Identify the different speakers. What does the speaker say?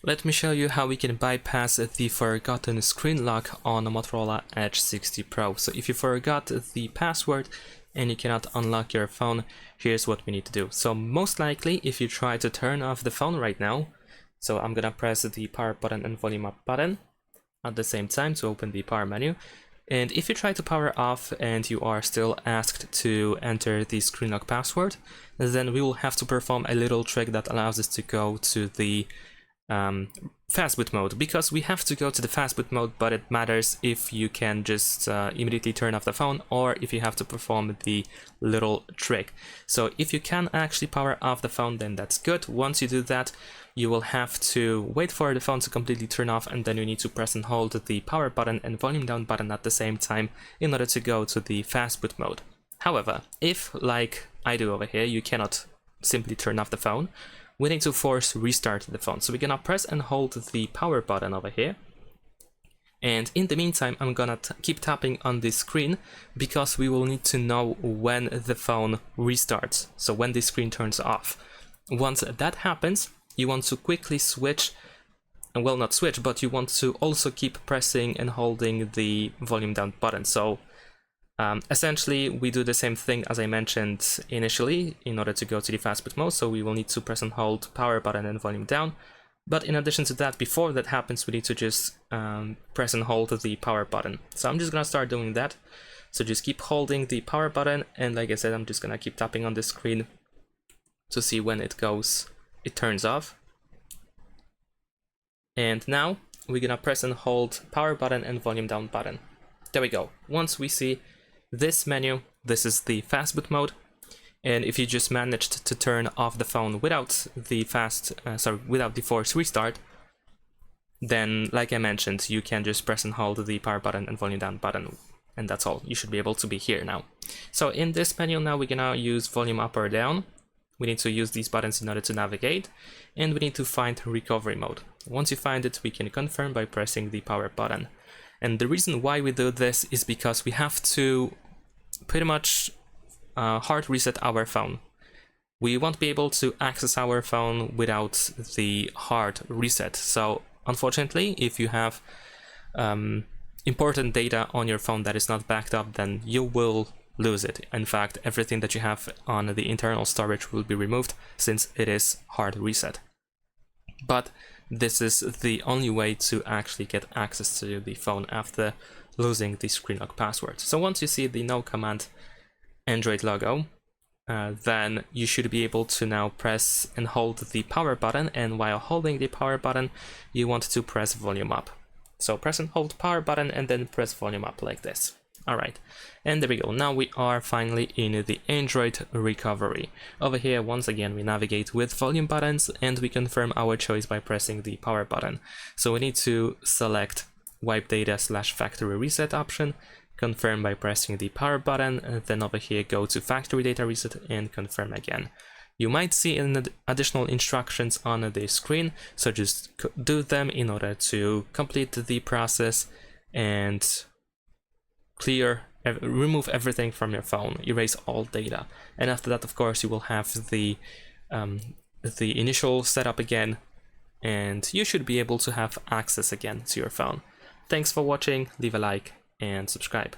Speaker 1: Let me show you how we can bypass the forgotten screen lock on a Motorola Edge 60 Pro. So if you forgot the password and you cannot unlock your phone, here's what we need to do. So most likely, if you try to turn off the phone right now, so I'm gonna press the power button and volume up button at the same time to open the power menu. And if you try to power off and you are still asked to enter the screen lock password, then we will have to perform a little trick that allows us to go to the fastboot mode, because we have to go to the fastboot mode, but it matters if you can just immediately turn off the phone or if you have to perform the little trick. So if you can actually power off the phone, then that's good. Once you do that, you will have to wait for the phone to completely turn off, and then you need to press and hold the power button and volume down button at the same time in order to go to the fastboot mode. However, if, like I do over here, you cannot simply turn off the phone, we need to force restart the phone. So we're gonna press and hold the power button over here. And in the meantime, I'm gonna keep tapping on the screen, because we will need to know when the phone restarts, so when the screen turns off. Once that happens, you want to quickly switch, well, not switch, but you want to also keep pressing and holding the volume down button. So essentially, we do the same thing as I mentioned initially in order to go to the fastboot mode. So we will need to press and hold power button and volume down. But in addition to that, before that happens, we need to just press and hold the power button. So I'm just gonna start doing that. So just keep holding the power button, and like I said, I'm just gonna keep tapping on the screen to see when it turns off. And now we're gonna press and hold power button and volume down button. There we go. Once we see this menu, this is the fastboot mode, and if you just managed to turn off the phone without the without the force restart, then like I mentioned, you can just press and hold the power button and volume down button, and that's all. You should be able to be here now. So in this menu now, we're gonna use volume up or down. We need to use these buttons in order to navigate, and we need to find recovery mode. Once you find it, we can confirm by pressing the power button. And the reason why we do this is because we have to pretty much hard reset our phone. We won't be able to access our phone without the hard reset. So unfortunately, if you have important data on your phone that is not backed up, then you will lose it. In fact, everything that you have on the internal storage will be removed, since it is hard reset. But this is the only way to actually get access to the phone after losing the screen lock password. So once you see the no command Android logo, then you should be able to now press and hold the power button, and while holding the power button, you want to press volume up. So press and hold power button and then press volume up like this. Alright, and there we go. Now we are finally in the Android recovery. Over here, once again, we navigate with volume buttons, and we confirm our choice by pressing the power button. So we need to select wipe data / factory reset option, confirm by pressing the power button, and then over here go to factory data reset and confirm again. You might see additional instructions on the screen, so just do them in order to complete the process and remove everything from your phone, erase all data. And after that, of course, you will have the initial setup again, and you should be able to have access again to your phone. Thanks for watching, leave a like and subscribe.